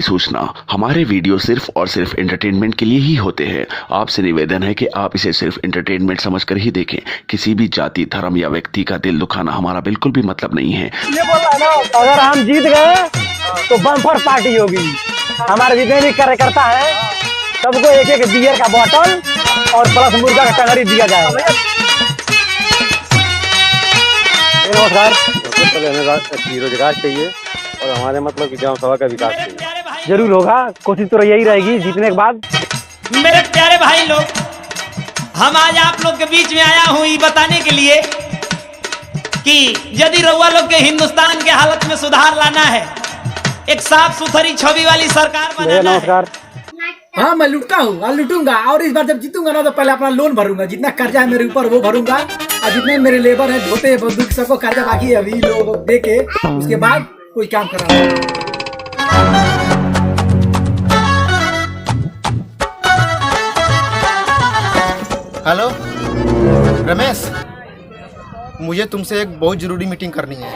जरूरी सूचना, हमारे वीडियो सिर्फ और सिर्फ एंटरटेनमेंट के लिए ही होते हैं। आपसे निवेदन है कि आप इसे सिर्फ एंटरटेनमेंट समझकर ही देखें। किसी भी जाति, धर्म या व्यक्ति का दिल दुखाना हमारा बिल्कुल भी मतलब नहीं है। ये बोल रहा है ना, अगर हम जीत गए तो बम्पर पार्टी होगी। हमारे जितने भी कार्यकर्ता है सबको एक एक बियर का बोतल और प्लस मुर्गा का टंगरी दिया जाएगा। नमस्कार। हमें रोजगार चाहिए और हमारे मतलब कि ग्राम सभा का विकास चाहिए। जरूर होगा, कोशिश तो यही रहेगी जीतने के बाद। मेरे प्यारे भाई लोग, हम आज आप लोग के बीच में आया हूँ ये बताने के लिए कि यदि रउआ लोग के हिंदुस्तान के हालत में सुधार लाना है, एक साफ सुथरी छवि वाली सरकार बनाना नमस्कार। हाँ, मैं लुटता हूँ और लूटूंगा, और इस बार जब जीतूंगा ना तो पहले अपना लोन भरूंगा, जितना कर्जा है मेरे ऊपर वो भरूंगा, और जितने मेरे लेबर है धोते बंदूक सबको कर्जा बाकी है अभी लोग दे के, उसके बाद कोई काम कराऊंगा। हेलो रमेश, मुझे तुमसे एक बहुत ज़रूरी मीटिंग करनी है,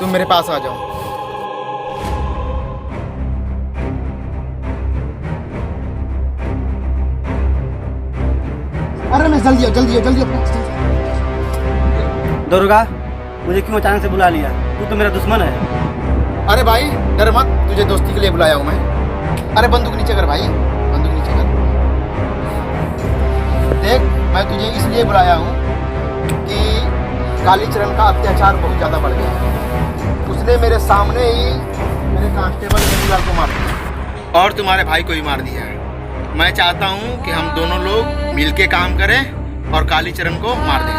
तुम मेरे पास आ जाओ। अरे रमेश जल्दी जल्दी दुर्गा, मुझे क्यों अचानक से बुला लिया? तू तो मेरा दुश्मन है। अरे भाई डर मत, तुझे दोस्ती के लिए बुलाया हूँ मैं। अरे बंदूक नीचे कर भाई, बंदूक नीचे कर। देख, मैं तुझे इसलिए बुलाया हूँ कि कालीचरण का अत्याचार बहुत ज़्यादा बढ़ गया है। उसने मेरे सामने ही मेरे कांस्टेबल मेरीलाल को मार दिया और तुम्हारे भाई को ही मार दिया है। मैं चाहता हूँ कि हम दोनों लोग मिलके काम करें और कालीचरण को मार दें।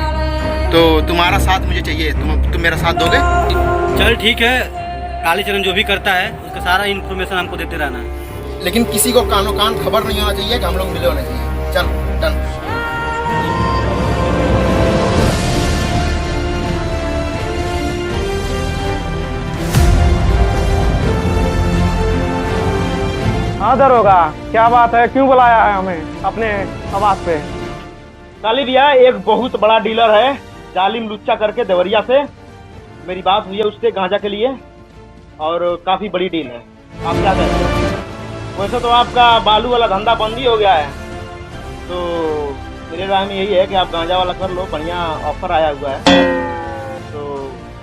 तो तुम्हारा साथ मुझे चाहिए, तुम मेरा साथ दोगे? चल ठीक है, कालीचरण जो भी करता है उसका सारा इन्फॉर्मेशन हमको देते रहना है। लेकिन किसी को कानो कान खबर नहीं होना चाहिए कि हम लोग मिले होने चाहिए। चल डन। हाँ दरोगा, क्या बात है, क्यों बुलाया है हमें अपने आवास पे? काली भैया, एक बहुत बड़ा डीलर है जालिम लुच्चा करके देवरिया से, मेरी बात हुई है उससे गांजा के लिए और काफी बड़ी डील है। आप क्या कहते हैं? वैसे तो आपका बालू वाला धंधा बंद ही हो गया है, तो मेरे राय में यही है कि आप गांजा वाला कर लो, बढ़िया ऑफर आया हुआ है, तो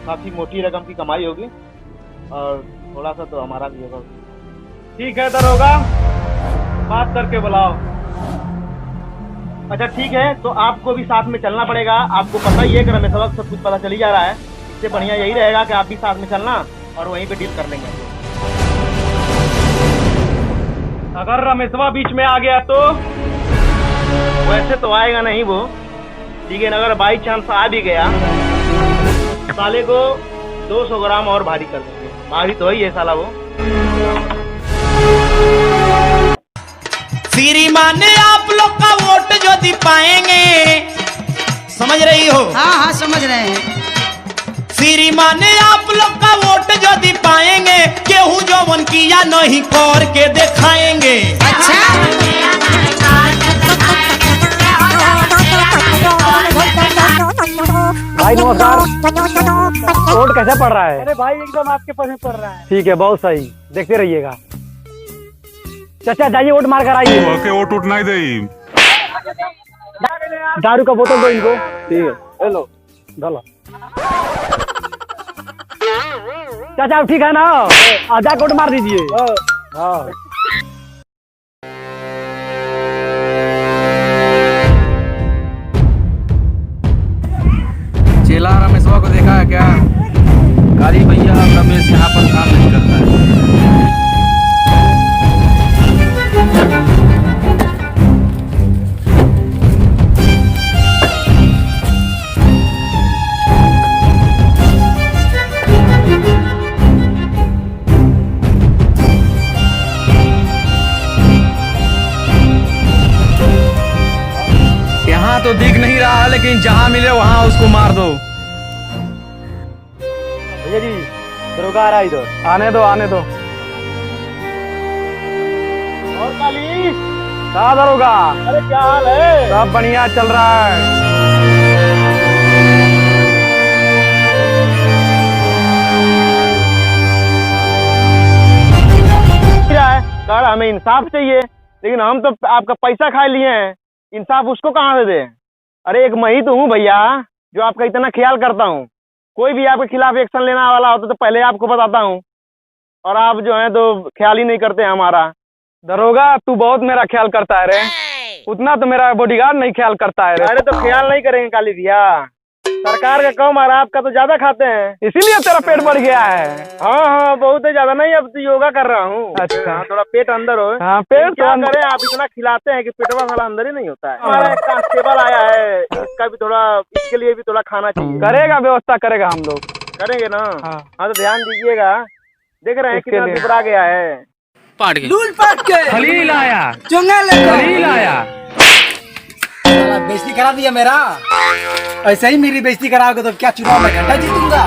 काफी मोटी रकम की कमाई होगी और थोड़ा सा तो हमारा भी होगा। ठीक है दरोगा, बात करके बुलाओ। अच्छा ठीक है, तो आपको भी साथ में चलना पड़ेगा। आपको पता ही है कि रमेश वक्त सब कुछ पता चल ही जा रहा है, इससे बढ़िया यही रहेगा कि आप भी साथ में चलना और वहीं पे डील कर लेंगे। अगर रमेशवा बीच में आ गया तो? वैसे तो आएगा नहीं वो, लेकिन अगर बाई चांस आ भी गया, साले को 200 ग्राम और भारी कर देंगे। भारी तो ही है साला वो। फ्री माने आप लोग का वोट जो दी पाएंगे, समझ रही हो? हाँ समझ रहे हैं। फ्री माने आप लोग का वोट जो दी पाएंगे, केहू जो मन किया नहीं कर के दिखाएंगे। अच्छा, भाई नमस्कार। वोट कैसे पड़ रहा है? अरे भाई एकदम आपके पास पड़ रहा है। ठीक है, बहुत सही, देखते रहिएगा। चाचा जाइए वोट मार कर आइए। वोट उठना ही दे। दारू का बोतल दो इनको। ठीक है, हेलो डालो। चाचा अब ठीक है ना? आजा वोट मार दीजिए। हाँ चेला रमेशवा को देखा है क्या? काली भैया, रमेश यहाँ पर काम नहीं करता है। यहाँ तो दिख नहीं रहा, लेकिन जहाँ मिले वहाँ उसको मार दो। भैया जी, दरोगा आ रहा है इधर। आने दो आने दो। और काली, क्या दरोगा? अरे क्या हाल है? सब बढ़िया चल रहा है। सर हमें इंसाफ चाहिए, लेकिन हम तो आपका पैसा खा लिए हैं, इंसाफ उसको कहाँ से दें? अरे एक मैं ही तो हूँ भैया जो आपका इतना ख्याल करता हूँ। कोई भी आपके खिलाफ एक्शन लेने वाला होता तो पहले आपको बताता हूँ, और आप जो है तो ख्याल ही नहीं करते हमारा। दरोगा तू बहुत मेरा ख्याल करता है रे, उतना तो मेरा बॉडीगार्ड नहीं ख्याल करता है रे। अरे तो ख्याल नहीं करेंगे काली भैया, सरकार का कम और आपका तो ज्यादा खाते हैं, इसीलिए तेरा पेट बढ़ गया है। हाँ हाँ बहुत ही ज्यादा नहीं, अब तो योगा कर रहा हूँ। अच्छा। हाँ, थोड़ा पेट अंदर हो। हाँ पेट तो क्या करें, आप इतना खिलाते हैं कि पेटवा साला अंदर ही नहीं होता है। हमारा एक कांस्टेबल आया है, इसका भी थोड़ा, इसके लिए भी थोड़ा खाना चाहिए। करेगा, व्यवस्था करेगा, हम लोग करेंगे ना। हाँ। हाँ तो ध्यान दीजिएगा, देख रहे हैं इसके कितना लिए। दुबरा गया है। खलील आया, खलील आया। बेइज्जती करा दिया मेरा। ऐसे ही मेरी बेइज्जती कराओगे तो क्या चुनाव में घंटा जीतूंगा?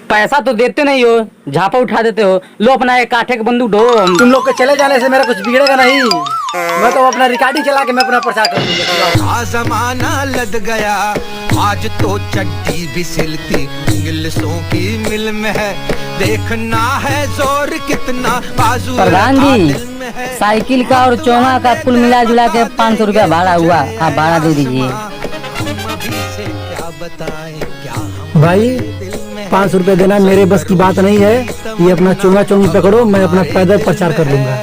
पैसा तो देते नहीं हो, झापा उठा देते हो। लो अपना एक काठे का बंदूक ढो। तुम लोग के चले जाने से मेरा कुछ बिगड़ेगा नहीं। मैं तो अपना रिकॉर्डिंग चला के मैं अपना प्रचार कर दूंगा। जमाना लद गया, आज तो चड्डी भी सिलती इंग्लिशों की मिल में है। देखना है जोर कितना बाजू प्रधान जी, साइकिल का और चौंगा का कुल मिला जुला के 500 रुपया भाड़ा हुआ, आप भाड़ा दे दीजिए। क्या बताएं क्या भाई 500 रुपए देना मेरे बस की बात नहीं है। ये अपना चोंगा चोंगी पकड़ो, मैं अपना पैदल प्रचार कर लूंगा।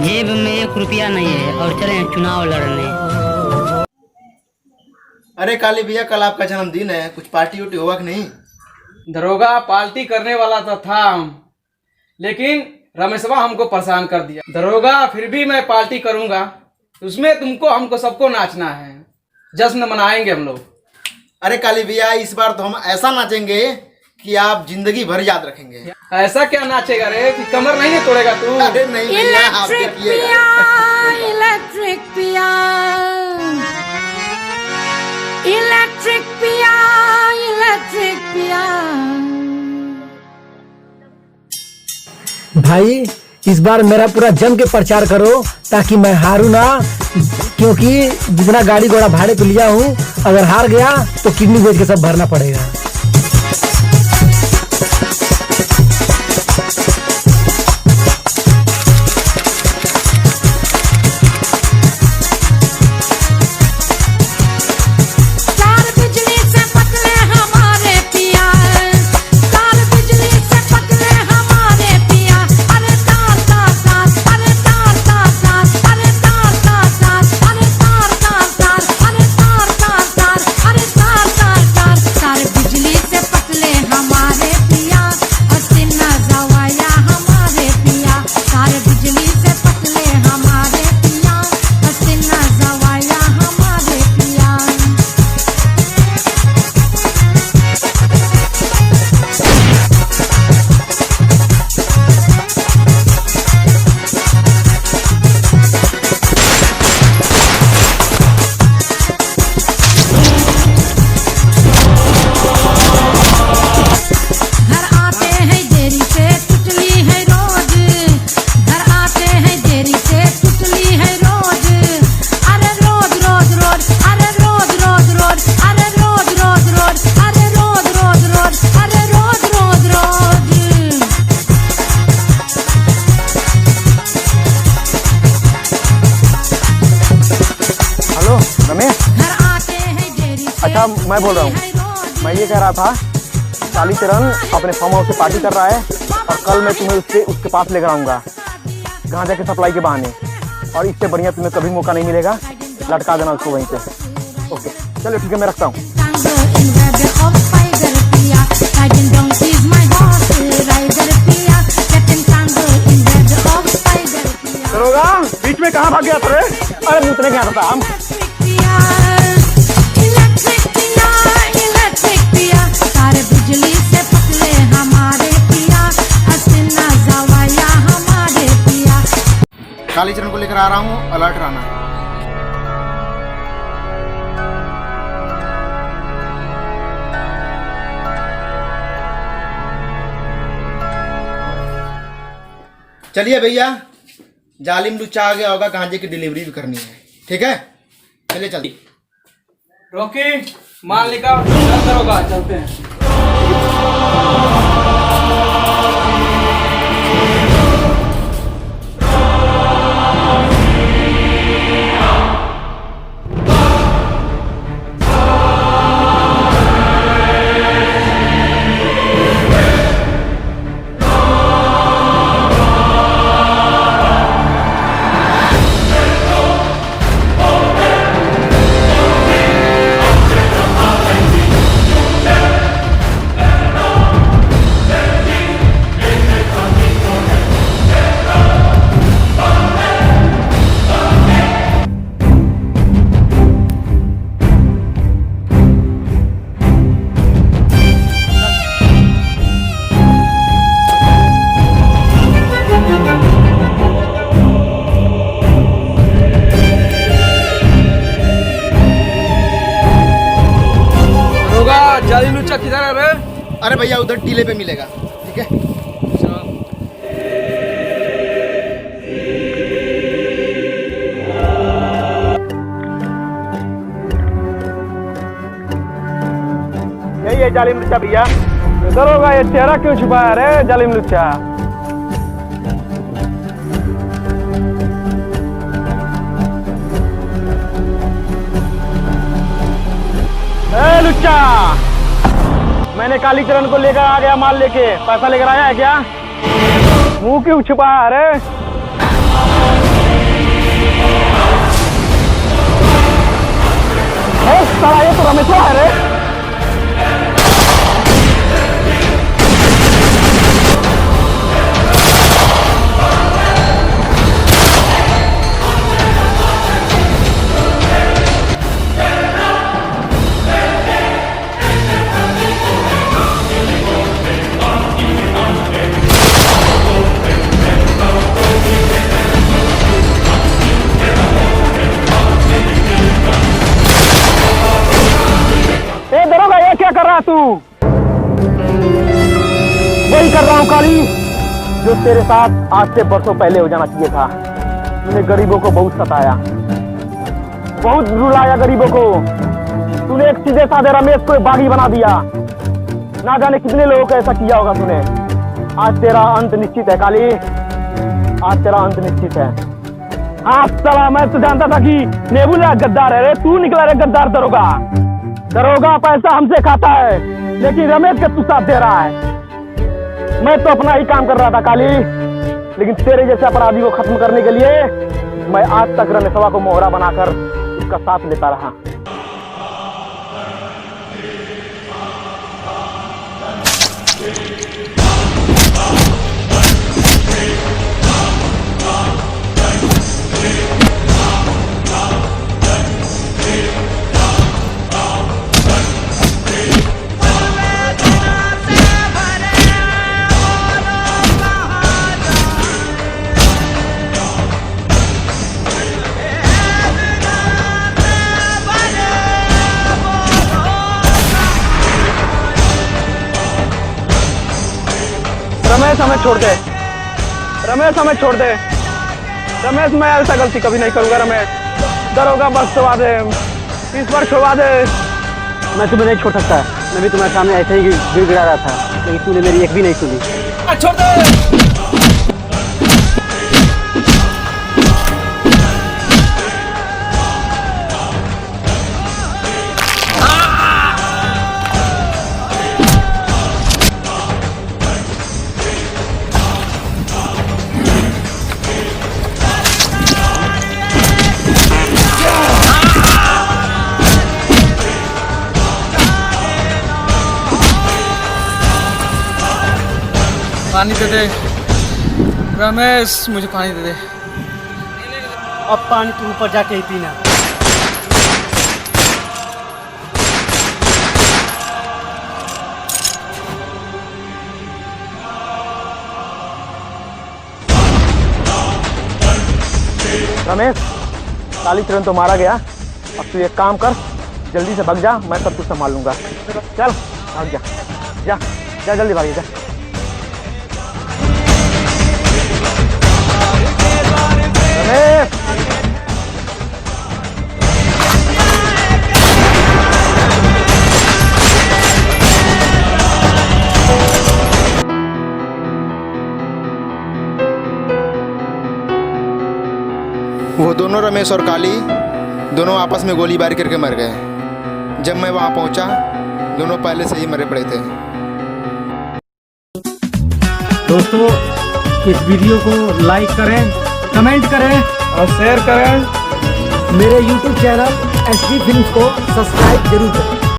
जेब में 1 रुपया नहीं है और चले चुनाव लड़ने। अरे काली भैया कल आपका जन्मदिन है, कुछ पार्टी उर्टी होगा कि नहीं? दरोगा पार्टी करने वाला तो था हम, लेकिन रमेशवा हमको परेशान कर दिया। दरोगा फिर भी मैं पार्टी करूंगा, उसमें तुमको हमको सबको नाचना है, जश्न मनाएंगे हम लोग। अरे काली भैया इस बार तो हम ऐसा नाचेंगे कि आप जिंदगी भर याद रखेंगे। ऐसा क्या नाचेगा रे कि कमर नहीं तोड़ेगा तू? अरे नहीं भैया आप देखिएगा। इलेक्ट्रिक पिया, इलेक्ट्रिक पिया, इलेक्ट्रिक पिया। भाई इस बार मेरा पूरा जम के प्रचार करो ताकि मैं हारू ना, क्योंकि जितना गाड़ी घोड़ा भाड़े पे लिया हूँ, अगर हार गया तो किडनी बेच के सब भरना पड़ेगा। अच्छा मैं बोल रहा हूँ, मैं ये कह रहा था कालीचरण अपने फार्म हाउस से पार्टी कर रहा है, और कल मैं तुम्हें उसके पास लेकर आऊँगा गांजा के सप्लाई के बहाने, और इससे बढ़िया तुम्हें कभी मौका नहीं मिलेगा। लटका देना उसको वहीं पे। ओके चलो ठीक है, मैं रखता हूँ। बीच में कहाँ भाग गया थे? अरे मुतने क्या था हम। बिजली से पतले हमारे पिया, हसीना जवाया हमारे पिया। कालीचरण को लेकर आ रहा हूँ, अलर्ट रहना। चलिए भैया, जालिम लुच्चा आ गया होगा, गांजे की डिलीवरी भी करनी है। ठीक है चलिए चलिए। रोकी माल निकाल, चल दरोगा, चलते हैं। जाली लुच्चा किधर है रे? अरे भैया उधर टीले पे मिलेगा, ठीक है। यही है जालिम लुच्चा भैया। इधर होगा, ये चेहरा क्यों छुपाया रे जालिम लुच्चा? ए लुच्चा, मैंने कालीचरण को लेकर आ गया माल लेके, पैसा लेकर आया है क्या? मुंह क्यों छुपाया रे? साला ये तो रमेश है रे। क्या कर रहा है तू? वही कर रहा हूँ काली, जो तेरे साथ आज से बरसों पहले हो जाना चाहिए था। तूने गरीबों को बहुत सताया, बहुत रुलाया गरीबों को। तूने एक सीधे साधे रमेश को बागी बना दिया। ना जाने कितने लोगों को ऐसा किया होगा तूने। आज तेरा अंत निश्चित है काली, आज तेरा अंत निश्चित है। हाँ साला, मैं तो जानता था कि नेबुला गद्दार है रे, तू निकला रे गद्दार दरोगा। दरोगा पैसा हमसे खाता है, लेकिन रमेश का तू साथ दे रहा है। मैं तो अपना ही काम कर रहा था काली, लेकिन तेरे जैसे अपराधी को खत्म करने के लिए मैं आज तक रमेशवा को मोहरा बनाकर उसका साथ लेता रहा। रमेश हमें छोड़ दे, रमेश हमें छोड़ दे। रमेश मैं ऐसा गलती कभी नहीं करूंगा। रमेश दरोगा बस छोड़ा दे, इस बार छोड़ा दे। मैं तुम्हें नहीं छोड़ सकता, मैं भी तुम्हारे सामने ऐसे ही गिड़गिड़ा रहा था, लेकिन तूने मेरी एक भी नहीं सुनी। छोड़ दे। पानी दे दे रमेश, मुझे पानी दे दे। अब पानी तू ऊपर जाके ही पीना। रमेश, कालीचरण तो मारा गया, अब तू एक काम कर, जल्दी से भाग जा, मैं सब कुछ संभाल लूंगा। चल भाग जा, जा जा जल्दी भाग जा। रमेश वो दोनों रमेश और काली दोनों आपस में गोलीबारी करके मर गए। जब मैं वहाँ पहुँचा दोनों पहले से ही मरे पड़े थे। दोस्तों इस वीडियो को लाइक करें, कमेंट करें और शेयर करें। मेरे YouTube चैनल SD फिल्म्स को सब्सक्राइब जरूर करें।